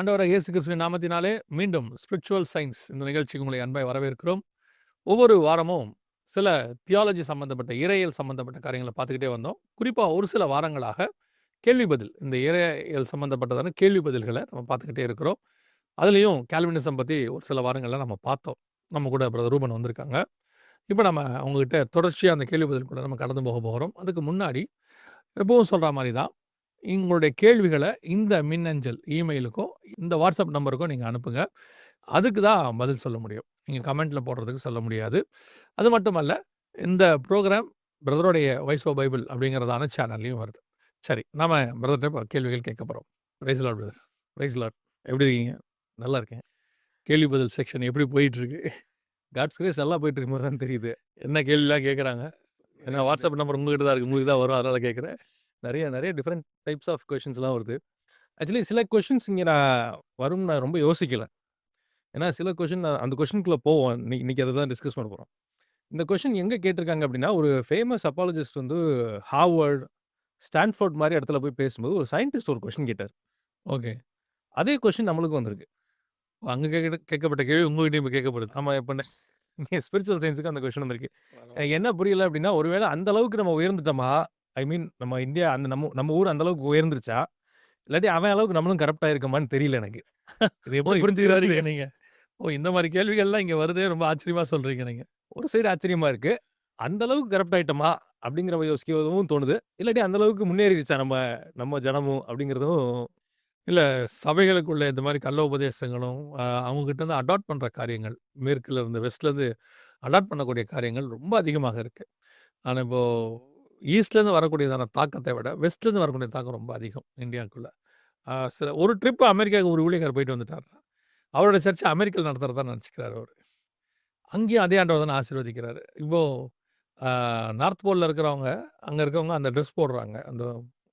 ஆண்டவராகிய இயேசு கிறிஸ்துவின் நாமத்தினாலே மீண்டும் ஸ்பிரிச்சுவல் சயின்ஸ் இந்த நிகழ்ச்சிக்கு உங்களை அன்பாய் வரவேற்கிறோம். ஒவ்வொரு வாரமும் சில தியாலஜி சம்பந்தப்பட்ட இறையியல் சம்பந்தப்பட்ட காரியங்களை பார்த்துக்கிட்டே வந்தோம். குறிப்பாக ஒரு சில வாரங்களாக கேள்வி பதில், இந்த இறையியல் சம்பந்தப்பட்டதான கேள்வி பதில்களை நம்ம பார்த்துக்கிட்டே இருக்கிறோம். அதுலேயும் கால்வினிசம் பற்றி ஒரு சில வாரங்களில் நம்ம பார்த்தோம். நம்ம கூட பிரதர் ரூபன் வந்திருக்காங்க. இப்போ நம்ம அவங்ககிட்ட தொடர்ச்சியாக அந்த கேள்வி பதில் கூட நம்ம கடந்து போக போகிறோம். அதுக்கு முன்னாடி எப்பவும் சொல்கிற மாதிரி தான், உங்களுடைய கேள்விகளை இந்த மின்னஞ்சல் இமெயிலுக்கோ இந்த வாட்ஸ்அப் நம்பருக்கோ நீங்கள் அனுப்புங்க. அதுக்கு தான் பதில் சொல்ல முடியும். நீங்கள் கமெண்ட்டில் போடுறதுக்கு சொல்ல முடியாது. அது மட்டுமல்ல, இந்த ப்ரோக்ராம் பிரதருடைய வாய்ஸ் ஆஃப் பைபிள் அப்படிங்கிறதான சேனல்லையும் வருது. சரி, நாம பிரதர்கிட்ட இப்போ கேள்விகள் கேட்க போகிறோம். Praise Lord brother. Praise Lord. எப்படி இருக்கீங்க? நல்லா இருக்கேன். கேள்வி பதில் செக்ஷன் எப்படி போயிட்டுருக்கு? காட்ஸ் கிரேஸ் நல்லா போயிட்டுருக்கு மாதிரி தான் தெரியுது. என்ன கேள்விலாம் கேட்குறாங்க? ஏன்னா வாட்ஸ்அப் நம்பர் உங்ககிட்ட தான் இருக்குது, உங்களுக்கு தான் வரும், அதனால் கேட்குறேன். நிறைய டிஃப்ரெண்ட் டைப்ஸ் ஆஃப் கொஷின்ஸ்லாம் வருது. ஆக்சுவலி சில கொஷின்ஸ் இங்கே நான் வரும்னு நான் ரொம்ப யோசிக்கல. ஏன்னா சில கொஷின் அந்த கொஷினுக்குள்ளே போவோம். இன்னைக்கு அதை தான் டிஸ்கஸ் பண்ண போகிறோம். இந்த கொஷின் எங்கே கேட்டிருக்காங்க அப்படின்னா, ஒரு ஃபேமஸ் அப்பாலஜிஸ்ட் வந்து ஹார்வர்ட், ஸ்டான்ஃபோர்ட் மாதிரி இடத்துல போய் பேசும்போது ஒரு சயின்டிஸ்ட் ஒரு கொஷின் கேட்டார். ஓகே. அதே கொஷின் நம்மளுக்கும் வந்திருக்கு. அங்கே கேட்கப்பட்ட கேள்வி உங்ககிட்டயும் இப்போ கேட்கப்படுது. ஆமாம், இப்போ ஸ்பிரிச்சுவல் சயின்ஸுக்கு அந்த கொஷின் வந்திருக்கு. எனக்கு என்ன புரியல அப்படின்னா, ஒருவேளை அந்த அளவுக்கு நம்ம உயர்ந்துட்டோமா? ஐ மீன் நம்ம இந்தியா அந்த நம்ம ஊர் அந்த அளவுக்கு உயர்ந்துருச்சா? இல்லாட்டி அவன் அளவுக்கு நம்மளும் கரெக்டாக இருக்கமான்னு தெரியல எனக்கு. இது எப்படி புரிஞ்சுக்கிறாரு நீங்கள்? இந்த மாதிரி கேள்விகள்லாம் இங்கே வருதே, ரொம்ப ஆச்சரியமாக சொல்கிறீங்க நீங்கள். ஒரு சைடு ஆச்சரியமா இருக்கு. அந்த அளவுக்கு கரெக்ட் ஆயிட்டோமா அப்படிங்கிற யோசிக்கவும் தோணுது. இல்லாட்டி அந்த அளவுக்கு முன்னேறிடுச்சா நம்ம ஜனமும் அப்படிங்கிறதும். இல்லை, சபைகளுக்குள்ள இந்த மாதிரி கள்ள உபதேசங்களும் அவங்ககிட்ட இருந்து அடாப்ட் பண்ணுற காரியங்கள், மேற்குல இருந்து வெஸ்ட்லேருந்து அடாப்ட் பண்ணக்கூடிய காரியங்கள் ரொம்ப அதிகமாக இருக்குது. ஆனால் இப்போது ஈஸ்ட்லேருந்து வரக்கூடியதான தாக்கத்தை விட வெஸ்ட்லேருந்து வரக்கூடிய தாக்கம் ரொம்ப அதிகம் இந்தியாவுக்குள்ளே. சில ஒரு ட்ரிப்பு அமெரிக்காவுக்கு ஒரு ஊழியக்காரர் போயிட்டு வந்துட்டார். அவரோட சர்ச்சை அமெரிக்காவில் நடத்துகிறதா நினச்சிக்கிறார் அவர். அங்கேயும் அதே ஆண்டவர் தானே ஆசீர்வதிக்கிறாரு. இப்போது நார்த் போலில் இருக்கிறவங்க, அங்கே இருக்கவங்க அந்த ட்ரெஸ் போடுறாங்க, அந்த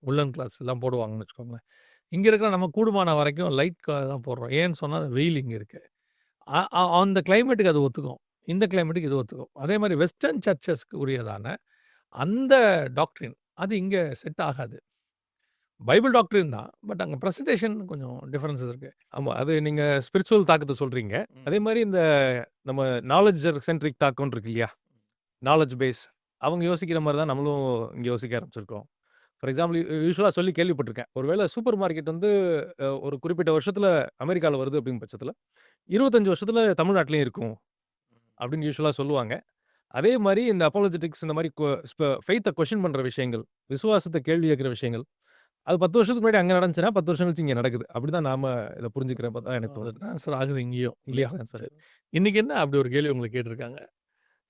உள்ளன் கிளாஸ் எல்லாம் போடுவாங்கன்னு வச்சுக்கோங்களேன். இங்கே இருக்கிற நம்ம கூடுமான வரைக்கும் லைட் தான் போடுறோம். ஏன்னு சொன்னால் வெயில் இங்கே இருக்குது. அந்த கிளைமேட்டுக்கு அது ஒத்துக்கும், இந்த கிளைமேட்டுக்கு இது ஒத்துக்கும். அதே மாதிரி வெஸ்டர்ன் சர்ச்சஸ்க்கு உரியதான அந்த டாக்ட்ரின் அது இங்கே செட் ஆகாது. பைபிள் டாக்ட்ரின் தான், பட் அங்கே ப்ரெசன்டேஷன் கொஞ்சம் டிஃப்ரென்சஸ் இருக்குது. ஆமாம், அது நீங்கள் ஸ்பிரிச்சுவல் தாக்கத்தை சொல்கிறீங்க. அதே மாதிரி இந்த நம்ம நாலேஜ் சென்ட்ரிக் தாக்கம் இருக்கு இல்லையா, நாலேஜ் பேஸ், அவங்க யோசிக்கிற மாதிரி தான் நம்மளும் இங்கே யோசிக்க ஆரம்பிச்சிருக்கோம். ஃபார் எக்ஸாம்பிள், யூஸ்வலாக சொல்லி கேள்விப்பட்டிருக்கேன், ஒருவேளை சூப்பர் மார்க்கெட் வந்து ஒரு குறிப்பிட்ட வருஷத்தில் அமெரிக்காவில் வருது அப்படிங்கிற பட்சத்தில் 25 வருஷத்தில் தமிழ்நாட்டிலையும் இருக்கும் அப்படின்னு யூஸ்வலாக சொல்லுவாங்க. அதே மாதிரி இந்த அப்பாலஜெட்டிக்ஸ், இந்த மாதிரி ஃபெய்த்தை கொஷின் பண்ணுற விஷயங்கள், விசுவாசத்தை கேள்வி கேட்குற விஷயங்கள், அது 10 வருஷத்துக்கு முன்னாடி அங்கே நடந்துச்சுன்னா 10 வருஷம் கழிச்சு இங்கே நடக்குது. அப்படி தான் நாம இதை புரிஞ்சுக்கிறேன். பார்த்தா எனக்கு தோணுது. ட்ரான்ஸ்ஃபர் ஆகுது இங்கேயும் இல்லையா? சார், இன்றைக்கி என்ன அப்படி ஒரு கேள்வி உங்களுக்கு கேட்டிருக்காங்க?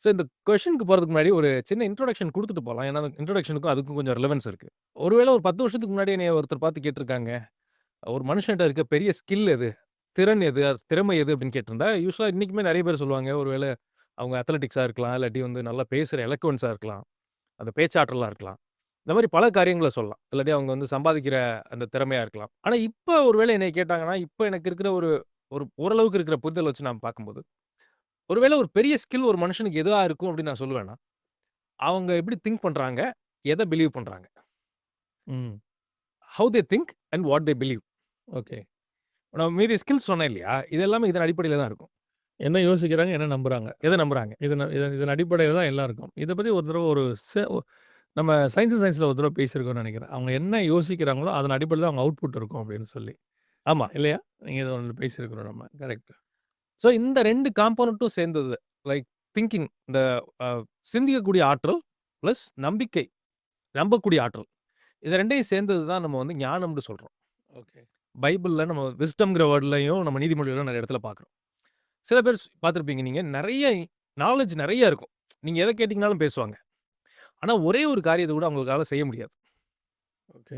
ஸோ இந்த கொஷனுக்கு போகிறதுக்கு முன்னாடி ஒரு சின்ன இன்ட்ரோடக்ஷன் கொடுத்துட்டு போகலாம். ஏன்னா இன்ட்ரோடக்ஷனுக்கும் அதுக்கும் கொஞ்சம் ரிலவன்ஸ் இருக்குது. ஒருவேளை ஒரு 10 வருஷத்துக்கு முன்னாடி என்னை ஒருத்தர் பார்த்து கேட்டிருக்காங்க, ஒரு மனுஷன்ட்ட இருக்க பெரிய ஸ்கில் எது, திறன் எது, திறமை எது அப்படின்னு கேட்டிருந்தா, யூஸ்வலாக இன்றைக்குமே நிறைய பேர் சொல்லுவாங்க, ஒருவேளை அவங்க அத்லெட்டிக்ஸாக இருக்கலாம், இல்லாட்டி வந்து நல்லா பேசுகிற எலக்வன்ஸாக இருக்கலாம், அந்த பேச்சாற்றலாக இருக்கலாம், இந்த மாதிரி பல காரியங்களை சொல்லலாம். இல்லாட்டி அவங்க வந்து சம்பாதிக்கிற அந்த திறமையாக இருக்கலாம். ஆனால் இப்போ ஒருவேளை என்னை கேட்டாங்கன்னா, இப்போ எனக்கு இருக்கிற ஒரு ஓரளவுக்கு இருக்கிற புரிதல் வச்சு நான் பார்க்கும்போது, ஒருவேளை ஒரு பெரிய ஸ்கில் ஒரு மனுஷனுக்கு எதுவாக இருக்கும் அப்படின்னு நான் சொல்லுவேன்னா, அவங்க எப்படி திங்க் பண்ணுறாங்க, எதை பிலீவ் பண்ணுறாங்க, how they think and what they believe. Okay, நான் மீதி ஸ்கில்ஸ் சொன்னேன் இல்லையா, இது எல்லாமே இதன் அடிப்படையில் தான் இருக்கும். என்ன யோசிக்கிறாங்க, என்ன நம்புகிறாங்க, எதை நம்புகிறாங்க, இதன் அடிப்படையில் தான் எல்லாம் இருக்கும். இதை பற்றி ஒரு தடவை நம்ம சயின்ஸில் ஒரு தடவை பேசியிருக்கோம்னு நினைக்கிறேன். அவங்க என்ன யோசிக்கிறாங்களோ அதன் அடிப்படையில் தான் அவங்க அவுட்புட் இருக்கும் அப்படின்னு சொல்லி. ஆமாம் இல்லையா? நீங்கள் இதை ஒன்று பேசியிருக்கிறோம் நம்ம. கரெக்ட். ஸோ இந்த 2 காம்போனண்ட்டும் சேர்ந்தது, லைக் திங்கிங், இந்த சிந்திக்கக்கூடிய ஆற்றல் ப்ளஸ் நம்பிக்கை, நம்பக்கூடிய ஆற்றல், இது 2ஐயும் சேர்ந்தது தான் நம்ம வந்து ஞானம்னு சொல்கிறோம். ஓகே. பைபிளில் நம்ம விஸ்டம்ங்கிற வேர்ட்லையும் நம்ம நீதிமொழிகளும் நிறைய இடத்துல பார்க்குறோம். சில பேர் பார்த்துருப்பீங்க, நீங்கள் நிறைய நாலேஜ் நிறைய இருக்கும், நீங்கள் எதை கேட்டிங்கனாலும் பேசுவாங்க. ஆனால் ஒரே ஒரு காரியத்தை கூட அவங்களுக்கால செய்ய முடியாது. ஓகே.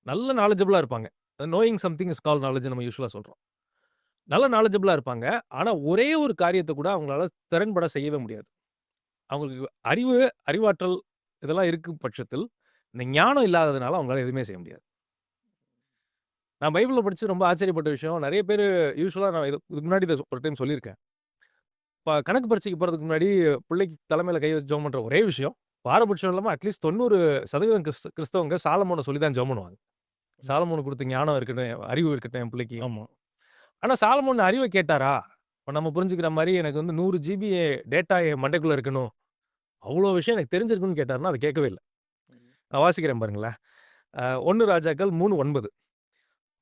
நல்ல நாலேஜபிளாக இருப்பாங்க. Knowing something is call knowledge நம்ம யூஸ்வலாக சொல்கிறோம். நல்ல நாலேஜபிளாக இருப்பாங்க, ஆனால் ஒரே ஒரு காரியத்தை கூட அவங்களால திறன்பட செய்யவே முடியாது. அவங்களுக்கு அறிவாற்றல் இதெல்லாம் இருக்கும் பட்சத்தில் இந்த ஞானம் இல்லாததுனால அவங்களால எதுவுமே செய்ய முடியாது. நான் பைபிளில் படித்து ரொம்ப ஆச்சரியப்பட்ட விஷயம், நிறைய பேர் யூஸ்வலாக நான் இதுக்கு முன்னாடி இதை ஒரு டைம் சொல்லியிருக்கேன். இப்போ கணக்கு பரீட்சைக்கு போகிறதுக்கு முன்னாடி பிள்ளைக்கு தலைமையில் கை வச்சு ஜெபம் பண்ணுற ஒரே விஷயம், பாரபட்சம் இல்லாமல் அட்லீஸ்ட் 90% கிறிஸ்தவங்க சாலமோனை சொல்லி தான் ஜெபம் பண்ணுவாங்க. சாலமோனுக்கு கொடுத்த ஞானம் இருக்கட்டும், அறிவு இருக்கட்டும் என் பிள்ளைக்கு. ஆமாம். ஆனா சாலமோன் அறிவை கேட்டாரா? இப்ப நம்ம புரிஞ்சுக்கிற மாரி எனக்கு வந்து 100 ஜிபி டேட்டா என் மண்டைக்குள்ள இருக்கணும். அவ்ளோ விஷயம் எனக்கு தெரிஞ்சிருக்குன்னு கேட்டாருன்னா, அத கேட்கவே இல்ல. நான் வாசிக்கிறேன் பாருங்களேன். 1 ராஜாக்கள் 3:9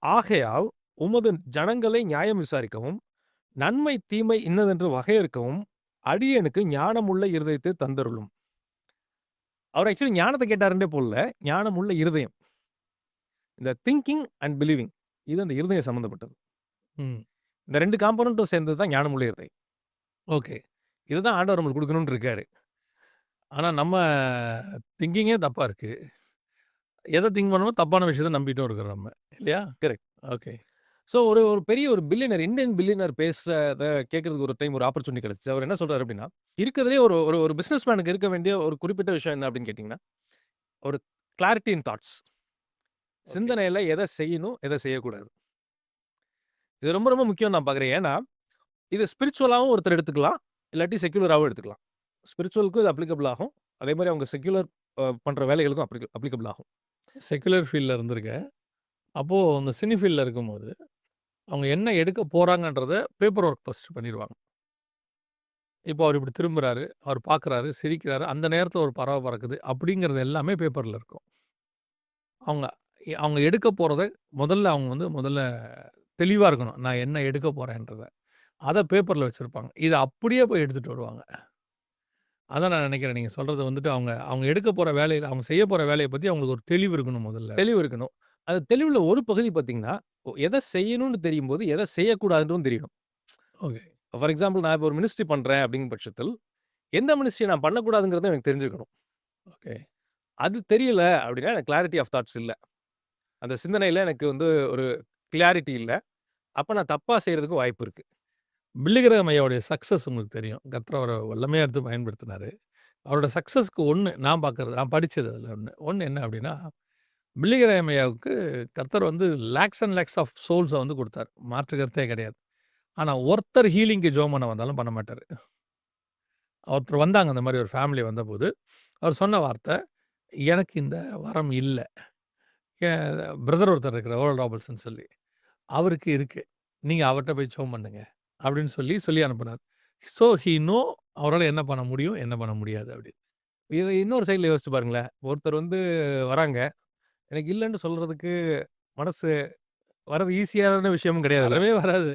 ஆகையால் உமது ஜனங்களை நியாயம் விசாரிக்கவும், நன்மை தீமை இன்னதென்று வகையறுக்கவும், அடியேனுக்கு ஞானமுள்ள இருதயத்தை தந்தருளும். அவர் ஆக்சுவலி ஞானத்த கேட்டாருன்றே போடல. ஞானமுள்ள இருதயம். இந்த திங்கிங் அண்ட் பிலீவிங் இது அந்த இருதயம் சம்மந்தப்பட்டது. ம். இந்த 2 காம்போனன்ட்டும் சேர்ந்தது தான் ஞானமுள்ள இருதயம். ஓகே. இதுதான் ஆண்டவர் நம்மளுக்கு குடுக்கணும்னு இருக்காரு. ஆனா நம்ம திங்கிங்கே தப்பா இருக்கு. எத திங்க் பண்ணோமோ தப்பான விஷயத்த நம்பிட்டும் இருக்கிறோம் நம்ம. இல்லையா? கரெக்ட். ஓகே. ஸோ ஒரு ஒரு பெரிய ஒரு பில்லியனர் இந்தியன் பில்லியனர் பேசுறத கேட்கறதுக்கு ஒரு டைம் ஒரு ஆப்பர்ச்சுனிட்டி கிடைச்சுச்சு. அவர் என்ன சொல்றாரு அப்படின்னா, இருக்கிறதுலயே ஒரு ஒரு ஒரு பிசினஸ் மேனுக்கு இருக்க வேண்டிய ஒரு குறிப்பிட்ட விஷயம் என்ன அப்படின்னு கேட்டீங்கன்னா, ஒரு கிளாரிட்டி இன் தாட்ஸ். ஓகே. சிந்தனையில எத செய்யணும், எத செய்யக்கூடாது. இது ரொம்ப ரொம்ப முக்கியம் நான் பார்க்குறேன். ஏன்னா, இது ஸ்பிரிச்சுவலாவும் ஒருத்தர் எடுத்துக்கலாம். இல்லாட்டி செக்யூலராவும் எடுத்துக்கலாம். ஸ்பிரிச்சுவலுக்கும் இது அப்ளிகபிள் ஆகும். அதே மாரி அவங்க செக்யூலர் பண்ற வேலைகளுக்கும் அப்ளிகபிள் ஆகும். செக்குலர் ஃபீல்ட்ல இருந்திருக்கேன். அப்போ அந்த சினி ஃபீல்ட்ல இருக்கும்போது, அவங்க என்ன எடுக்க போறாங்கன்றத பேப்பர் ஒர்க் ஃபர்ஸ்ட் பண்ணிருவாங்க. இப்போ அவர் இப்படி திரும்புறாரு, அவர் பார்க்குறாரு, சிரிக்கிறாரு, அந்த நேரத்தில ஒரு பறவை பறக்குது அப்படிங்கிறது எல்லாமே பேப்பர்ல இருக்கும். அவங்க அவங்க எடுக்க போறத முதல்ல தெளிவா இருக்கணும். நான் என்ன எடுக்க போறேன்றத. அத பேப்பர்ல வச்சிருப்பாங்க. இத அப்படியே போய் எடுத்துட்டு வருவாங்க. அதான் நான் நினைக்கிறேன். நீங்க சொல்றது வந்துட்டு அவங்க எடுக்க போற வேலையில அவங்க செய்ய போற வேலைய பத்தி அவங்களுக்கு ஒரு தெளிவு இருக்கணும் முதல்ல. தெளிவு இருக்கணும். அது தெளிவுல ஒரு பகுதி பார்த்தீங்கன்னா, எத செய்யணும்னு தெரியும்போது, எத செய்யக்கூடாதுன்றும் தெரியணும். ஓகே. ஃபார் எக்ஸாம்பிள் நான் இப்போ ஒரு மினிஸ்ட்ரி பண்றேன் அப்படிங்கிற பட்சத்தில், எந்த மினிஸ்ட்ரி நான் பண்ணக்கூடாதுங்கிறத எனக்கு தெரிஞ்சிருக்கணும். ஓகே. அது தெரியல அப்படின்னா, எனக்கு கிளாரிட்டி ஆஃப் தாட்ஸ் இல்ல. அந்த சிந்தனையில எனக்கு வந்து ஒரு கிளாரிட்டி இல்ல. அப்ப நான் தப்பா செய்றதுக்கும் வாய்ப்பு இருக்கு. பில்லிகிரஹாம் ஐயாவுடைய சக்சஸ் உங்களுக்கு தெரியும். கர்த்தர் அவர வல்லமையா எடுத்து பயன்படுத்தினாரு. அவரோட சக்சஸ்க்கு நான் பார்க்குறது நான் படிச்சது அதில ஒண்ணு என்ன அப்படின்னா, பில்லிகிரஹாம் ஐயாவுக்கு கர்த்தர் வந்து லேக்ஸ் அண்ட் லேக்ஸ் ஆஃப் சோல்ஸ வந்து குடுத்தாரு. மாற்று கருத்தே கிடையாது. ஆனா ஒருத்தர் ஹீலிங்க்கு ஜெபம் பண்ண வந்தாலும் பண்ண மாட்டாரு. ஒருத்தர் வந்தாங்க அந்த மாரி ஒரு ஃபேமிலி வந்தபோது, அவர் சொன்ன வார்த்தை, "எனக்கு இந்த வரம் இல்ல." என் பிரதர் ஒருத்தர் இருக்கிறார் ஓரல் ராபர்ட்சன் சொல்லி. அவருக்கு இருக்கு. நீங்க அவர்ட்ட போய் ஜெபம் பண்ணுங்க. அப்படின்னு சொல்லி அனுப்புனார். ஸோ ஹி நோ அவரால என்ன பண்ண முடியும், என்ன பண்ண முடியாது அப்படின்னு. இது இன்னொரு சைடுல யோசிச்சு பாருங்களேன். ஒருத்தர் வந்து வராங்க. எனக்கு இல்லன்னு சொல்றதுக்கு மனசு வர்றது ஈஸியான விஷயமும் கிடையாதுல்ல. வரவே வராது.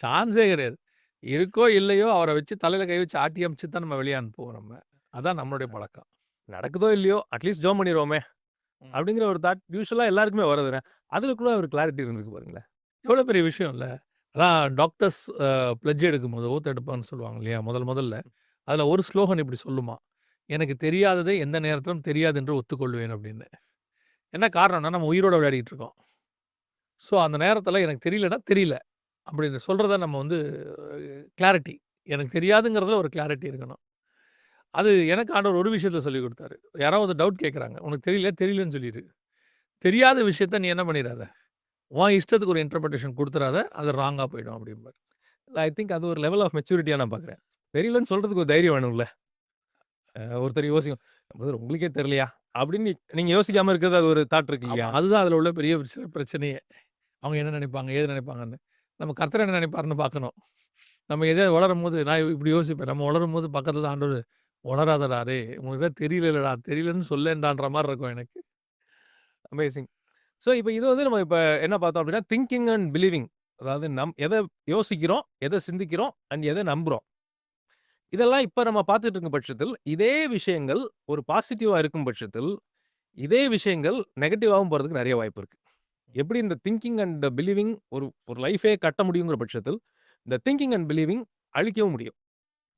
சான்ஸே கிடையாது. இருக்கோ இல்லையோ அவர வச்சு தலையில கை வச்சு ஆட்டி அமிச்சு தான் நம்ம வெளிய அனுப்புவோம் நம்ம. அதான் நம்மளுடைய பழக்கம். நடக்குதோ இல்லையோ, அட்லீஸ்ட் ஜெபம் பண்ணிருவோமே! ம். அப்படிங்கிற ஒரு தாட் யூசுவலா எல்லாருக்குமே வரதுங்க. அதுல கூட ஒரு கிளாரிட்டி இருந்திருக்கு பாருங்களேன். எவ்வளோ பெரிய விஷயம் இல்ல. அதான் டாக்டர்ஸ் பிளட்ஜ் எடுக்கும்போது ஓத் எடுப்பான்னு சொல்லுவாங்க இல்லையா? முதல்ல. அதில ஒரு ஸ்லோகன் இப்படி சொல்லுமாம். எனக்கு தெரியாததை எந்த நேரத்திலும் தெரியாது என்று ஒத்துக்கொள்வேன் அப்படின்னு. என்ன காரணம்னா, நம்ம உயிரோட விளையாடிட்டு இருக்கோம். ஸோ அந்த நேரத்தில எனக்கு தெரியலன்னா தெரியல. அப்படின்னு சொல்றத நம்ம வந்து கிளாரிட்டி. எனக்கு தெரியாதுங்கிறதுல ஒரு கிளாரிட்டி இருக்கணும். அது எனக்கு ஆண்டவர் ஒரு விஷயத்தில சொல்லிக் குடுத்தாரு. யாராவது டவுட் கேட்குறாங்க. உனக்கு தெரியலன்னு சொல்லிரு. தெரியாத விஷயத்த நீ என்ன பண்ணிறாத. உன் இஷ்டத்துக்கு ஒரு இன்டர்பிரேஷன் குடுத்துறாத. அது ராங்கா போயிடும் அப்படிம்பாரு. ஐ திங்க் அது ஒரு லெவல் ஆஃப் மெச்சூரிட்டியா நான் பார்க்குறேன். தெரியலன்னு சொல்றதுக்கு ஒரு தைரியம் வேணும்ல. ஒருத்தர் யோசிக்கும். "பிரதர் உங்களுக்கே தெரியலையா?" அப்படின்னு நீங்க யோசிக்காம இருக்கிறது அது ஒரு தாட் இருக்கு ஆமா. இல்லையா? அதுதான் அதில உள்ள பெரிய பிரச்சனையே. அவங்க என்ன நினைப்பாங்க? ஏது நினைப்பாங்கன்னு. நம்ம கர்த்தர் என்ன நினைப்பாருன்னு பார்க்கணும். நம்ம எதையாவது உளரும்போது நான் இப்படி யோசிப்பேன். நம்ம உளரும்போது பக்கத்தில ஆண்டவரு, "உளராதடா டேய்! உனக்கு தான் தெரியலடா. தெரியலன்னு சொல்லேன்டான்ற" மாரி இருக்கும் எனக்கு. அமேசிங். ஸோ இப்ப இது வந்து நம்ம இப்ப என்ன பார்த்தோம் அப்படின்னா, திங்கிங் அண்ட் பிலீவிங். அதாவது எத யோசிக்கிறோம், எத சிந்திக்கிறோம் அண்ட் எத நம்புறோம். இதெல்லாம் இப்ப நம்ம பார்த்துட்டு இருக்கும் பட்சத்தில், இதே விஷயங்கள் ஒரு பாசிட்டிவா இருக்கும் பட்சத்தில், இதே விஷயங்கள் நெகட்டிவாவும் போறதுக்கு நெறைய வாய்ப்பு இருக்கு. எப்படி இந்த திங்கிங் அண்ட் பிலீவிங் ஒரு ஒரு லைஃபே கட்ட முடியுங்கிற பட்சத்தில், இந்த திங்கிங் அண்ட் பிலீவிங் அழிக்கவும் முடியும்.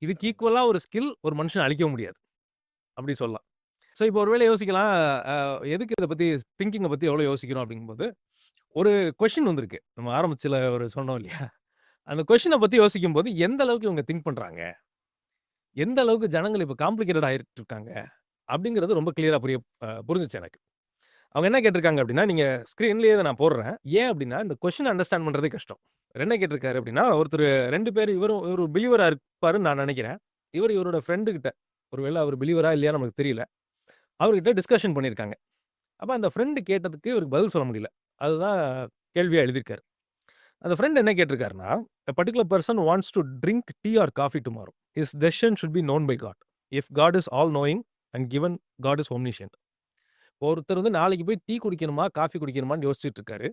இதுக்கு ஈக்குவலா ஒரு ஸ்கில் ஒரு மனுஷன அழிக்கவும் முடியாது. அப்படி சொல்லலாம். ஸோ இப்போ ஒரு வேளை யோசிக்கலாம், அ எதுக்கு இத பத்தி திங்கிங்க பத்தி எவ்வளோ யோசிக்கிறோம் அப்படிங்கும்போது, ஒரு கொஸ்டின் வந்திருக்கு. நம்ம ஆரம்பத்துல ஒரு சொன்னோம் இல்லையா? அந்த கொஸ்டின பத்தி யோசிக்கும்போது, எந்த அளவுக்கு இவங்க திங்க் பண்றாங்க? எந்த அளவுக்கு ஜனங்கள் இப்ப காம்ப்ளிகேட்டட் ஆயிட்டு இருக்காங்க? அப்படிங்கிறது ரொம்ப கிளியரா புரிஞ்சுச்சு எனக்கு. அவங்க என்ன கேட்டிருக்காங்க அப்படின்னா, நீங்க ஸ்க்ரீன்லயே இத நான் போடுறேன். ஏன் அப்படின்னா, இந்த கொஸ்டின அண்டர்ஸ்டாண்ட் பண்றதே கஷ்டம். இவரு என்ன கேட்டிருக்காரு அப்படின்னா, ஒருத்தரு 2 பேரு இவரு பிலீவரா இருப்பாருன்னு நான் நெனைக்கிறேன். இவரோட ஃப்ரெண்டு கிட்ட, ஒருவேள அவரு பிலீவரா இல்லையான்னு நமக்கு தெரியல. அவர்கிட்ட டிஸ்கஷன் பண்ணியிருக்காங்க. அப்ப அந்த ஃப்ரெண்ட் கேட்டதுக்கு இவருக்கு பதில் சொல்ல முடியல. அதுதான் கேள்வியா எழுதியிருக்காரு. அந்த ஃப்ரெண்ட் என்ன கேட்டிருக்காருன்னா, "a particular person wants to drink tea or coffee tomorrow. His decision should be known by god. If god is all knowing and given god is omniscient." ஒருத்தர் வந்து நாளைக்கு போய் டீ குடிக்கணுமா, காஃபி குடிக்கணுமான்னு யோசிச்சுட்டு இருக்காரு.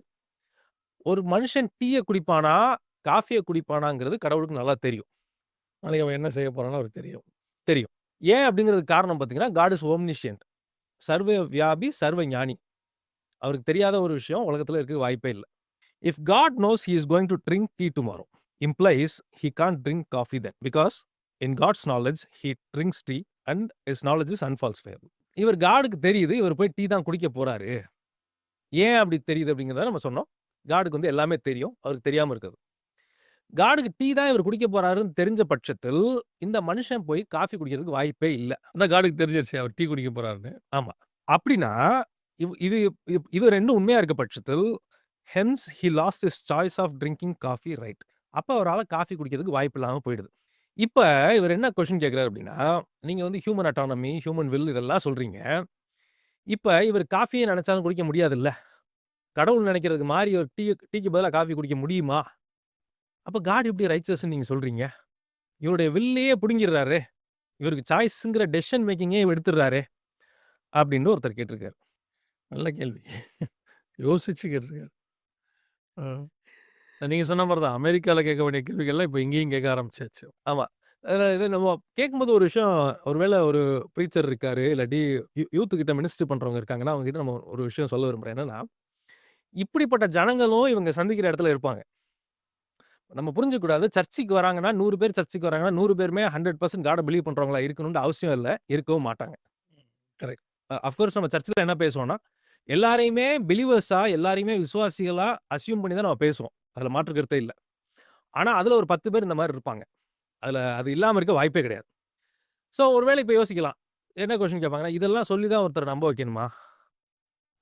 ஒரு மனுஷன் டீய குடிப்பானா, காஃபிய குடிப்பானாங்கிறது கடவுளுக்கு நல்லா தெரியும். நாளைக்கு அவன் என்ன செய்ய போறான்னு அவருக்கு தெரியும். தெரியும். ஏன் அப்படிங்கிறதுக்கு காரணம் பார்த்தீங்கன்னா, காட் இஸ் ஓம்னிஷியன்ட். சர்வ வியாபி, சர்வ ஞானி. அவருக்கு தெரியாத ஒரு விஷயம் உலகத்துல இருக்க வாய்ப்பே இல்ல. If god knows he is going to drink tea tomorrow, implies he can't drink coffee then. Because in god's knowledge he drinks tea and his knowledge is unfalsifiable. இவர் காடுக்கு தெரியுது, இவர் போய் டீ தான் குடிக்க போறாரு. ஏன் அப்படி தெரியுது அப்படிங்கிறத நம்ம சொன்னோம். காடுக்கு வந்து எல்லாமே தெரியும். அவருக்கு தெரியாம இருக்குது. காடுக்கு டீ தான் இவர் குடிக்க போறாருன்னு தெரிஞ்ச பட்சத்தில், இந்த மனுஷன் போய் காஃபி குடிக்கிறதுக்கு வாய்ப்பே இல்ல. அதான் காடுக்கு தெரிஞ்சிருச்சு அவர் டீ குடிக்க போறாருன்னு. ஆமா. அப்படின்னா, இது 2ம் உண்மையா இருக்க பட்சத்தில், hence he lost his choice of drinking coffee right. அப்ப அவரால காஃபி குடிக்கிறதுக்கு வாய்ப்பு இல்லாம போயிடுது. இப்ப இவர் என்ன கொஸ்டின் கேட்கிறாரு அப்படின்னா, நீங்க வந்து ஹியூமன் அட்டானமி, ஹியூமன் வில் இதெல்லாம் சொல்றீங்க. இப்ப இவர் காஃபியே நினைச்சாலும் குடிக்க முடியாதுல்ல. கடவுள் நினைக்கிறதுக்கு மாறி ஒரு டீக்கு பதிலா காஃபி குடிக்க முடியுமா? அப்ப காட் எப்படி ரைட்சஸ்ன்னு நீங்க சொல்றீங்க? இவருடைய வில்லையே புடுங்கிடுறாரே. இவருக்கு சாய்ஸ்ங்கிற டெசிஷன் மேக்கிங்கே எடுத்துடுறாரே. அப்படின்னு ஒருத்தர் கேட்டிருக்காரு. நல்ல கேள்வி. யோசிச்சு கேட்டிருக்காரு. நீங்க சொன்ன மாரி தான். அமெரிக்கால கேட்க வேண்டிய கேள்விகள்லாம் இப்ப இங்கேயும் கேட்க ஆரம்பிச்சாச்சு. ஆமா. இது நம்ம கேட்கும்போது ஒரு விஷயம், ஒருவேளை ஒரு ப்ரீச்சர் இருக்காரு, இல்லாட்டி யூத் கிட்ட மினிஸ்ட்ரி பண்றவங்க இருக்காங்கன்னா, அவங்க கிட்ட நம்ம ஒரு விஷயம் சொல்ல விரும்புறேன். என்னன்னா, இப்படிப்பட்ட ஜனங்களும் இவங்க சந்திக்கிற இடத்துல இருப்பாங்க. நம்ம புரிஞ்சுக்கக்கூடாது. சர்ச்சுக்கு வராங்கன்னா, 100 பேர் சர்ச்சுக்கு வராங்கன்னா, 100 பேருமே 100% காட பிலீவ் பண்றவங்களா இருக்கணும்னு அவசியம் இல்ல. இருக்கவும் மாட்டாங்க. கரெக்ட். அஃப்கோர்ஸ் நம்ம சர்ச்ல என்ன பேசுவோம்னா, எல்லாரையுமே பிலீவர்ஸா, எல்லாரையுமே விசுவாசிகளா அஸ்யூம் பண்ணி தான் நம்ம பேசுவோம். அதுல மாற்று கருத்தே இல்ல. ஆனா, அதுல ஒரு 10 பேர் இந்த மாரி இருப்பாங்க. அது இல்லாம இருக்க வாய்ப்பே கிடையாது. ஸோ, ஒருவேளை இப்ப யோசிக்கலாம். என்ன கொஸ்டின் கேட்பாங்கன்னா, இதெல்லாம் சொல்லி தான் ஒருத்தர நம்ப வைக்கணுமா?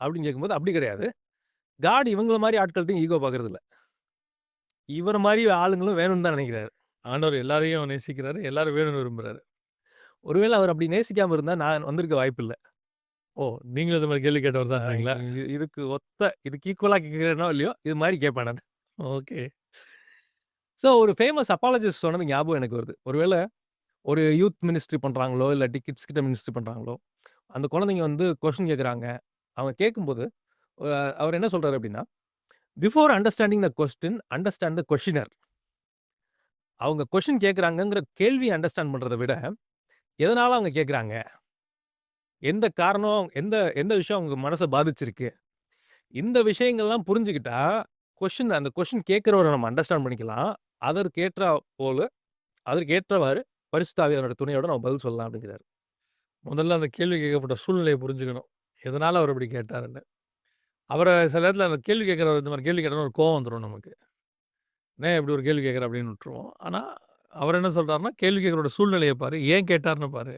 அப்படின்னு கேட்கும்போது அப்படி கிடையாது. காட் இவங்கள மாரி ஆட்கள்ட்டயும் ஈகோ பார்க்கறதில்ல. இவர மாரி ஆளுங்களும் வேணும்னு தான் நினைக்கிறாரு. ஆண்டவர் எல்லாரையும் நேசிக்கிறாரு. எல்லாரும் வேணும்னு விரும்புறாரு. ஒருவேளை அவர் அப்படி நேசிக்காம இருந்தா நான் வந்திருக்க வாய்ப்பில்ல. ஓ! நீங்களும் இந்த மாரி கேள்வி கேட்டவர் தான்றீங்களா? இதுக்கு ஈக்குவலா கேட்கிறேனோ இல்லையோ, இது மாரி கேட்பேன் நானு. ஓகே. ஸோ, ஒரு ஃபேமஸ் அப்பாலஜிஸ்ட் சொன்னது ஞாபகம் எனக்கு வருது. ஒருவேளை ஒரு யூத் மினிஸ்ட்ரி பண்றாங்களோ, இல்லாட்டி கிட்ஸ் கிட்ட மினிஸ்ட்ரி பண்றாங்களோ, அந்த குழந்தைங்க வந்து கொஸ்டின் கேட்குறாங்க. அவங்க கேட்கும்போது, அவர் என்ன சொல்றாரு அப்படின்னா, before understanding the question, understand the questionnaire. அவங்க கொஸ்டின் கேட்குறாங்கங்கிற கேள்விய அண்டர்ஸ்டாண்ட் பண்றத விட, எதனால அவங்க கேட்குறாங்க? எந்த காரணம், எந்த எந்த விஷயம் அவங்க மனச பாதிச்சிருக்கு? இந்த விஷயங்கள்லாம் புரிஞ்சுக்கிட்டா, அந்த கொஸ்டின் கேட்கிறவர நம்ம அண்டர்ஸ்டாண்ட் பண்ணிக்கலாம். அதற்கு ஏற்றவாறு பரிசுத்த ஆவியானவருடைய துணையோட நம்ம பதில் சொல்லலாம் அப்படிங்கிறாரு. முதல்ல அந்த கேள்வி கேட்கப்பட்ட சூழ்நிலைய புரிஞ்சுக்கணும். எதனால அவர் இப்படி கேட்டாருன்னு. அவர சில நேரத்துல அந்த கேள்வி கேட்கிறவர் இந்த மாரி கேள்வி கேட்டோம்னா ஒரு கோவம் வந்துரும் நமக்கு. "ஏன் இப்படி ஒரு கேள்வி கேட்கிற?" அப்படின்னு விட்டுருவோம். ஆனா, அவர் என்ன சொல்றாருன்னா, கேள்வி கேட்கிறவரோட சூழ்நிலைய பாரு. ஏன் கேட்டார்ன்னு பாரு.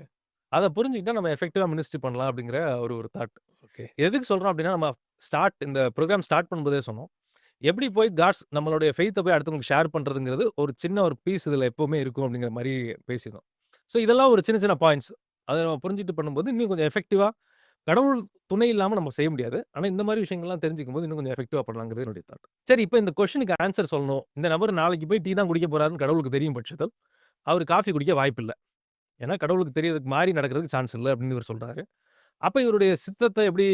அத புரிஞ்சுக்கிட்டா நம்ம எஃபெக்டிவா மினிஸ்ட்ரி பண்ணலாம் அப்படிங்கிற ஒரு தாட். ஓகே. எதுக்கு சொல்றோம் அப்படின்னா, நம்ம இந்த புரோகிராம் ஸ்டார்ட் பண்ணும்போதே சொன்னோம். எப்படி போய் நம்மளுடைய ஃபெய்த்த போய் அடுத்தவங்களுக்கு ஷேர் பண்றதுங்கிறது ஒரு சின்ன ஒரு பீஸ் இதுல எப்பவுமே இருக்கும் அப்படிங்கிற மாரி பேசினோம். ஸோ, இதெல்லாம் ஒரு சின்ன சின்ன பாயிண்ட்ஸ். அத நம்ம புரிஞ்சுட்டு பண்ணும்போது இன்னும் கொஞ்சம் எஃபெக்டிவா, கடவுள் துணை இல்லாம நம்ம செய்ய முடியாது. ஆனா, இந்த மாரி விஷயங்கள்லாம் தெரிஞ்சுக்கும்போது இன்னும் கொஞ்சம் எஃபெக்டிவா பண்ணலாங்கிறது என்னுடைய தாட். சரி, இப்ப இந்த கொஸ்டினுக்கு ஆன்சர் சொல்லணும். இந்த நபர் நாளைக்கு போய் டீ தான் குடிக்க போறாருன்னு கடவுளுக்கு தெரியும் பட்சத்தில், அவரு காஃபி குடிக்க வாய்ப்பில்ல. ஏன்னா, கடவுளுக்கு தெரியறதுக்கு மாறி நடக்கிறதுக்கு சான்ஸ் இல்ல அப்படின்னு இவர் சொல்றாரு. அப்ப இவருடைய சித்தத்த எப்படி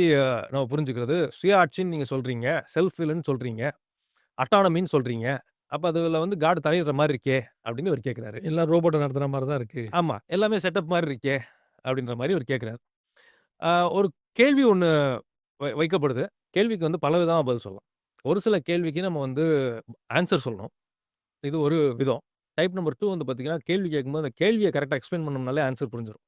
நம்ம புரிஞ்சுக்கிறது? சுய ஆட்சின்னு நீங்க சொல்றீங்க. செல்ஃப் வில்ன்னு சொல்றீங்க. அட்டானமின்னு சொல்றீங்க. அப்ப அதுல வந்து காட் தலையிடுற மாரி இருக்கே! அப்படின்னு இவரு கேட்கிறாரு. எல்லாம் ரோபோட்ட நடத்துற மாரி தான் இருக்கு. ஆமா. எல்லாமே செட்டப் மாரி இருக்கே! அப்படின்ற மாரி இவரு கேட்கிறாரு. ஒரு கேள்வி ஒண்ணு வைக்கப்படுது. கேள்விக்கு வந்து பல விதமா பதில் சொல்லலாம். ஒரு சில கேள்விக்கு நம்ம வந்து ஆன்சர் சொல்லணும். இது ஒரு விதம். டைப் நம்பர் 2 வந்து பார்த்தீங்கன்னா, கேள்வி கேட்கும்போது அந்த கேள்விய கரெக்ட்டா எக்ஸ்ப்ளைன் பண்ணோம்னாலே ஆன்சர் புரிஞ்சிரும்.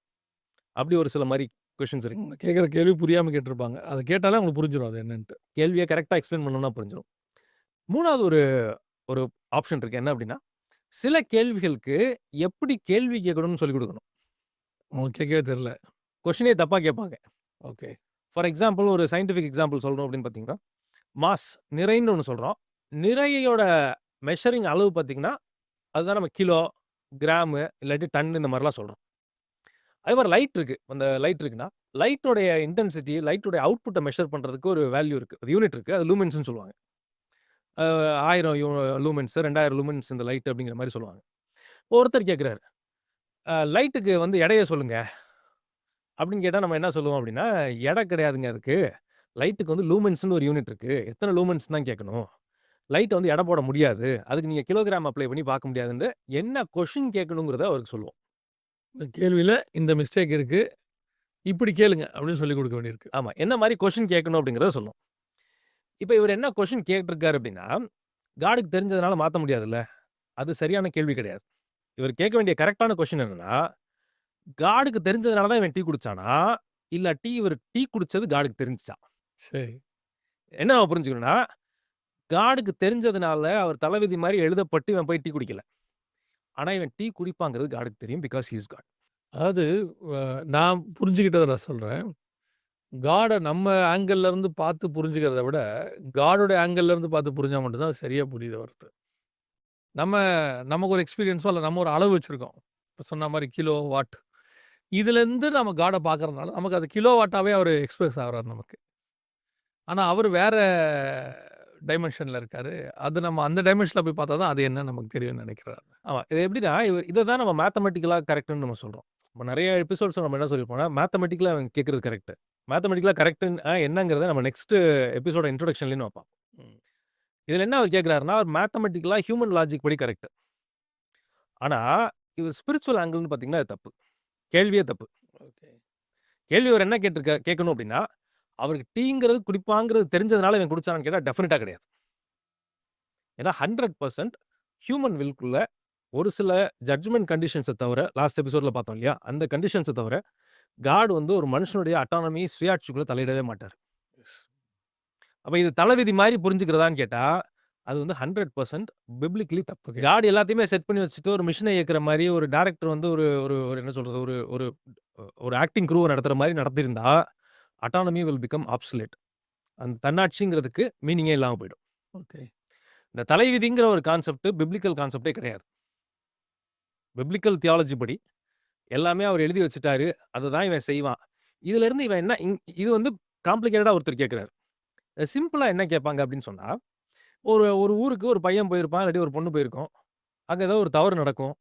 அப்படி ஒரு சில மாரி கொஸ்டின்ஸ் இருக்கு. கேட்கிற கேள்வி புரியாம கேட்டிருப்பாங்க. அத கேட்டாலே அவங்களுக்கு புரிஞ்சிரும் அது என்னன்ட்டு. கேள்விய கரெக்ட்டா எக்ஸ்ப்ளைன் பண்ணோம்னா புரிஞ்சிரும். 3வது ஒரு ஒரு ஆப்ஷன் இருக்கு. என்ன அப்படின்னா, சில கேள்விகளுக்கு எப்படி கேள்வி கேட்கணும்னு சொல்லிக் குடுக்கணும். அவங்களுக்கு கேட்கவே தெரியல. கொஸ்டினே தப்பா கேட்பாங்க. ஓகே. ஃபார் எக்ஸாம்பிள் ஒரு சயன்டிஃபிக் எக்ஸாம்பிள் சொல்லணும் அப்படின்னு பார்த்தீங்கன்னா, மாஸ் நிறைன்னு ஒண்ணு சொல்றோம். நிறையோட மெஷரிங் அளவு பார்த்தீங்கன்னா, அதுதான் நம்ம கிலோ, கிராமு இல்லாட்டி டன் இந்த மாரிலாம் சொல்றோம். அதே மாரி லைட் இருக்கு. அந்த லைட் இருக்குன்னா, லைட்டோடைய இன்டென்சிட்டி, லைட்டோடைய அவுட்புட்ட மெஷர் பண்றதுக்கு ஒரு வேல்யூ இருக்கு. அது யூனிட் இருக்கு. அது லூமென்ஸ்ன்னு சொல்லுவாங்க. 1000 லூமென்ஸ், 2000 லூமென்ஸ் இந்த லைட் அப்படிங்கிற மாரி சொல்லுவாங்க. ஒருத்தர் கேட்குறாரு, லைட்டுக்கு வந்து எடைய சொல்லுங்க. அப்படின்னு கேட்டா நம்ம என்ன சொல்லுவோம் அப்படின்னா, எடை கிடையாதுங்க அதுக்கு. லைட்டுக்கு வந்து லூமென்ஸ்ன்னு ஒரு யூனிட் இருக்கு. எத்தன லூமென்ஸ் தான் கேட்கணும். லைட்ட வந்து எடை போட முடியாது. அதுக்கு நீங்க கிலோகிராம் அப்ளை பண்ணி பார்க்க முடியாதுன்னு என்ன கொஸ்டின் கேட்கணுங்கிறத அவருக்கு சொல்லுவோம். இந்த கேள்வியில இந்த மிஸ்டேக் இருக்கு. இப்படி கேளுங்க அப்படின்னு சொல்லிக் கொடுக்க வேண்டியிருக்கு. ஆமா. என்ன மாரி கொஸ்டின் கேட்கணும் அப்படிங்கிறத சொல்லும். இப்ப இவரு என்ன கொஸ்டின் கேட்டிருக்காரு அப்படின்னா, காடுக்கு தெரிஞ்சதுனால மாத்த முடியாதுல்ல. அது சரியான கேள்வி கிடையாது. இவர் கேட்க வேண்டிய கரெக்ட்டான கொஸ்டின் என்னன்னா, காடுக்கு தெரிஞ்சதுனால தான் இவன் டீ குடிச்சானா? இல்லாட்டி இவரு டீ குடிச்சது காடுக்கு தெரிஞ்சுச்சா? சரி. என்ன நம்ம புரிஞ்சுக்கணும்னா, காடுக்கு தெரிஞ்சதுனால அவர் தலைவிதி மாரி எழுதப்பட்டு இவன் போய் டீ குடிக்கல. ஆனா இவன் டீ குடிப்பாங்கிறது காடுக்கு தெரியும். Because he is God. அதாவது நான் புரிஞ்சுக்கிட்டத நான் சொல்றேன். காட நம்ம ஆங்கிள்ல இருந்து பார்த்து புரிஞ்சுக்கிறத விட, காடோட ஆங்கிள்ல இருந்து பார்த்து புரிஞ்சா மட்டும் தான் சரியா புரியுது அவருக்கு. நம்ம நமக்கு ஒரு எக்ஸ்பீரியன்ஸோ இல்ல நம்ம ஒரு அளவு வச்சிருக்கோம். இப்ப சொன்ன மாரி கிலோ, வாட். இதுலேருந்து நம்ம காட பார்க்கறதுனால, நமக்கு அது கிலோ வாட்டாவே அவரு எக்ஸ்பிரஸ் ஆகுறாரு நமக்கு. ஆனா அவரு வேற டைமென்ஷன்ல இருக்காரு. அது நம்ம அந்த டைமென்ஷன்ல போய் பார்த்தா தான் அது என்னன்னு நமக்கு தெரியும்னு நெனைக்கிறேன். ஆமா. இது எப்படின்னா, இத தான் நம்ம மேத்தமேட்டிக்கலா கரெக்ட்ன்னு நம்ம சொல்றோம். இப்ப நெறைய எபிசோட்ஸ்ல நம்ம என்ன சொல்லியிருப்போம்னா, மேத்தமேட்டிக்கலா அவன் கேட்கறது கரெக்ட். மேத்தமேட்டிக்கலா கரெக்ட்ன்னா என்னங்கிறத நம்ம நெக்ஸ்ட் எபிசோட இன்ட்ரோடக்ஷன்லயே நம்ம பார்ப்போம். ம். இதுல என்ன அவர் கேட்கிறாருன்னா, அவர் மேத்தமேட்டிக்கலா ஹியூமன் லாஜிக் படி கரெக்ட். ஆனா, இவர் ஸ்பிரிச்சுவல் ஆங்கிள்ன்னு பார்த்தீங்கன்னா, அது தப்பு. கேள்வியே தப்பு. ஓகே. கேள்வி அவர் என்ன கேட்கணும் அப்படின்னா, அவருக்கு டீங்கிறது குடிப்பாங்கிறது தெரிஞ்சதுனால இவன் குடிச்சானான்னு கேட்டா டெஃபினட்டா கிடையாது. ஏன்னா 100% ஹியூமன் வில்குள்ள ஒரு சில ஜட்ஜ்மென்ட் கண்டிஷன்ஸ தவிர, லாஸ்ட் எபிசோட்ல பார்த்தோம் இல்லையா? அந்த கண்டிஷன்ஸ தவிர, காட் வந்து ஒரு மனுஷனுடைய அட்டானமி, சுயாட்சிக்குள்ள தலையிடவே மாட்டாரு. எஸ். அப்ப இது தலைவிதி மாரி புரிஞ்சுக்கிறதான்னு கேட்டா, அது வந்து 100% பிப்ளிக்கலி தப்பு. ஓகே. காட் எல்லாத்தையுமே செட் பண்ணி வச்சுட்டு, ஒரு மிஷின இயக்குற மாரி, ஒரு டைரக்டர் வந்து ஒரு ஒரு ஒரு என்ன சொல்றது? ஒரு ஒரு ஒரு ஆக்டிங் க்ரூவ நடத்துற மாரி நடத்தியிருந்தா, அட்டானமி வில் பிகம் ஆப்சொலேட். அந்த தன்னாட்சிங்கிறதுக்கு மீனிங்கே இல்லாம போயிடும். ஓகே. இந்த தலைவிதிங்கிற ஒரு கான்செப்ட் பிப்ளிக்கல் கான்செப்ட்டே கிடையாது. பிப்ளிக்கல் தியாலஜி படி எல்லாமே அவர் எழுதி வச்சுட்டாரு. அததான் இவன் செய்வான். இதிலிருந்து இவன் என்ன இது வந்து காம்ப்ளிகேட்டடா ஒருத்தர் கேட்கிறாரு. சிம்பிளா என்ன கேட்பாங்க அப்படின்னு சொன்னா, ஒரு ஒரு ஊருக்கு ஒரு பையன் போயிருப்பான். இல்லாட்டி ஒரு பொண்ணு போயிருக்கும். அங்க ஏதோ ஒரு தவறு நடக்கும்.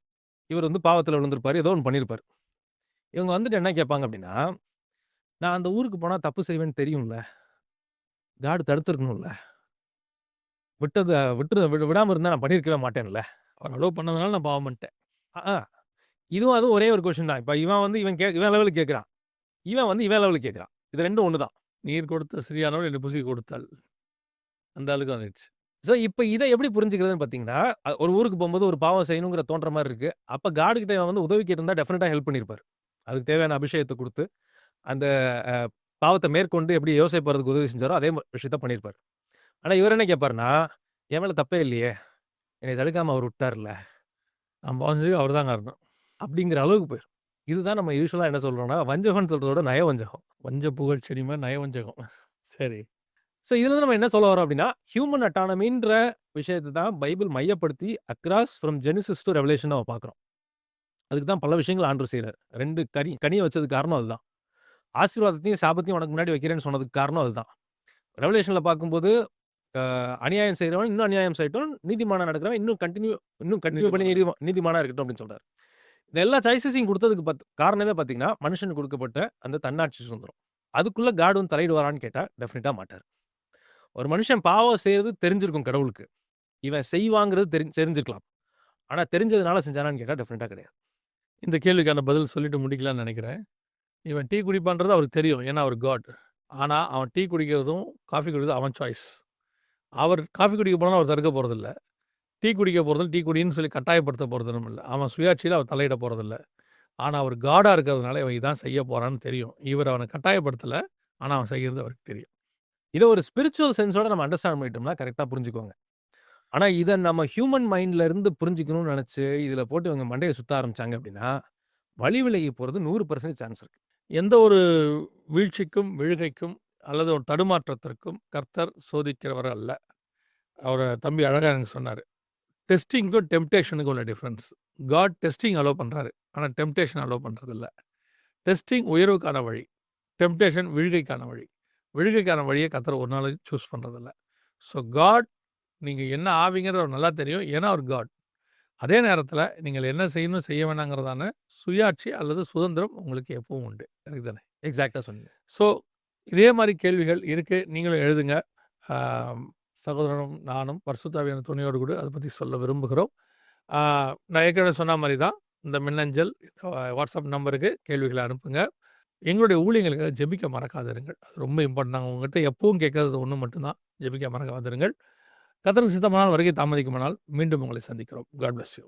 இவர் வந்து பாவத்துல விழுந்திருப்பாரு. ஏதோ ஒண்ணு பண்ணியிருப்பாரு. இவங்க வந்துட்டு என்ன கேட்பாங்க அப்படின்னா, நான் அந்த ஊருக்கு போனா தப்பு செய்வேன்னு தெரியும்ல. காட் தடுத்திருக்கணும்ல. விட்டத விடாம இருந்தா நான் பண்ணியிருக்கவே மாட்டேன்ல. அவர் அலோவ் பண்ணதுனால நான் பாவம் பண்ணிட்டேன். ஆ இதுவும் அதுவும் ஒரே ஒரு கொஸ்டின் தான். இப்ப இவன் வந்து இவன் லெவலுக்கு கேட்கிறான். இவன் வந்து இவன் லெவலுக்கு கேட்கிறான். இது 2ம் ஒண்ணு தான். நீர் கொடுத்த சிறியானவள் என்று புசி கொடுத்தாள். அந்த ஆளுக்கு வந்துடுச்சு. ஸோ இப்ப இத எப்படி புரிஞ்சுக்கிறதுன்னு பார்த்தீங்கன்னா, ஒரு ஊருக்கு போம்போது ஒரு பாவம் செய்யணுங்கிற தோன்ற மாரி இருக்கு. அப்ப காட் கிட்ட இவன் வந்து உதவி கேட்டிருந்தா டெஃபினட்டா ஹெல்ப் பண்ணியிருப்பாரு. அதுக்கு தேவையான அபிஷேகத்த குடுத்து, அந்த அ பாவத்த மேற்கொண்டு எப்படி யோசேப்பு வரதுக்கு உதவி செஞ்சாரோ, அதே விஷயத்த பண்ணியிருப்பாரு. ஆனா இவர் என்ன கேட்பாருன்னா, என் மேல தப்பே இல்லையே! என்னைய தடுக்காம அவர் விட்டார்ல. நான் பாவம் செஞ்சதுக்கு அவர் தான் காரணம். அப்படிங்கிற அளவுக்கு போயிரும். இதுதான் நம்ம யூசுவலா என்ன சொல்றோம்னா, வஞ்சகம்ன்னு சொல்றத விட நயவஞ்சகம். வஞ்ச புகழ் செடி மாரி நயவஞ்சகம். சரி. ஸோ இதுலருந்து நம்ம என்ன சொல்ல வரோம் அப்படின்னா, ஹியூமன் அட்டானமின்ற விஷயத்த தான் பைபிள் மையப்படுத்தி across from Genesis to Revelation நம்ம பார்க்குறோம். அதுக்கு தான் பல விஷயங்கள் ஆண்டவர் செய்றாரு. 2 கனிய வச்சதுக்கு காரணம் அதுதான். ஆசீர்வாதத்தையும், சாபத்தையும் உனக்கு முன்னாடி வைக்கிறேன்னு சொன்னதுக்கு காரணம் அதுதான். ரெவலேஷன்ல பார்க்கும்போது, அநியாயம் செய்றவன் இன்னும் அநியாயம் செய்யட்டும், நீதிமானா நடக்கிறவன் இன்னும் கன்டின்யூ பண்ணி நீதிமானா இருக்கட்டும் அப்படின்னு சொல்றாரு. இந்த எல்லா சாய்ஸஸையும் குடுத்ததுக்கு காரணமே பார்த்தீங்கன்னா, மனுஷனுக்கு குடுக்கப்பட்ட அந்த தன்னாட்சி சுதந்திரம். அதுக்குள்ள காட் வந்து தலையிடுவாரான்னு கேட்டா, டெஃபினட்டா மாட்டாரு. ஒரு மனுஷன் பாவம் செய்றது தெரிஞ்சிருக்கும் கடவுளுக்கு. இவன் செய்வாங்கிறது தெரிஞ்சிருக்கலாம். ஆனா தெரிஞ்சதுனால செஞ்சானான்னு கேட்டா டெஃபினட்டா கிடையாது. இந்த கேள்விக்கான பதில் சொல்லிட்டு முடிக்கலாம்னு நெனைக்கிறேன். இவன் டீ குடிப்பான்றது அவருக்கு தெரியும். ஏன்னா அவர் காட். ஆனா அவன் டீ குடிக்கிறதும், காஃபி குடிக்கிறதும் அவன் சாய்ஸ். அவர் காஃபி குடிக்க போனா அவர் தடுக்க போறதில்ல. டீ குடிக்க போறதில்ல, டீ குடின்னு சொல்லி கட்டாயப்படுத்த போறதும் இல்ல. அவன் சுயாட்சியில அவர் தலையிட போறதில்ல. ஆனா அவர் காடா இருக்கிறதுனால இவன் இதான் செய்ய போறான்னு தெரியும். இவர் அவன கட்டாயப்படுத்தல. ஆனா அவன் செய்யறது அவருக்கு தெரியும். இத ஒரு ஸ்பிரிச்சுவல் சென்ஸோட நம்ம அண்டர்ஸ்டாண்ட் பண்ணிட்டோம்னா கரெக்ட்டா புரிஞ்சுக்குவாங்க. ஆனா இத நம்ம ஹியூமன் மைண்ட்ல இருந்து புரிஞ்சுக்கணும்னு நெனச்சு, இதுல போட்டு இவங்க மண்டைய சுத்த ஆரம்பிச்சாங்க அப்படின்னா, வழி விலகி போறது 100% சான்ஸ் இருக்கு. எந்த ஒரு வீழ்ச்சிக்கும், விழுகைக்கும் அல்லது ஒரு தடுமாற்றத்திற்கும் கர்த்தர் சோதிக்கிறவர் அல்ல. அவர தம்பி அழகா எனக்கு சொன்னாரு. டெஸ்டிங்க்கும், டெம்ப்டேஷனுக்கும் உள்ள டிஃபரன்ஸ். காட் டெஸ்டிங் அலோவ் பண்றாரு. ஆனா டெம்ப்டேஷன் அலோவ் பண்றதில்ல. டெஸ்டிங் உயர்வுக்கான வழி. டெம்ப்டேஷன் விழுகைக்கான வழி. விழுகைக்கான வழிய கர்த்தர் ஒரு நாளும் சூஸ் பண்றதில்ல. ஸோ காட் நீங்க என்ன ஆவீங்கறது அவருக்கு நல்லா தெரியும். ஏன்னா அவர் காட். அதே நேரத்தில நீங்கள் என்ன செய்யணும், செய்ய வேணாங்கிறதான சுயாட்சி அல்லது சுதந்திரம் உங்களுக்கு எப்பவும் உண்டு. கரெக்ட் தானே? எக்ஸாக்ட்டா சொன்னீங்க. ஸோ, இதே மாரி கேள்விகள் இருக்கு. நீங்களும் எழுதுங்க. ஆ சகோதரனும் நானும் பரிசுத்த ஆவியான துணையோடு கூட அத பத்தி சொல்ல விரும்புகிறோம். ஆ நான் ஏற்கனவே சொன்ன மாரி தான் இந்த மின்னஞ்சல், வாட்ஸ்அப் நம்பருக்கு கேள்விகள அனுப்புங்க. எங்களுடைய ஊழியங்களுக்காக ஜெபிக்க மறக்காதிருங்கள். அது ரொம்ப இம்பார்ட்டன்ட். நாங்க உங்ககிட்ட எப்பவும் கேட்கறது ஒண்ணு மட்டும் தான். ஜெபிக்க மறக்காதிருங்கள். கர்த்தருக்கு சித்தமானால் வருகை தாமதிக்குமானால் மீண்டும் உங்களை சந்திக்கிறோம். God bless you.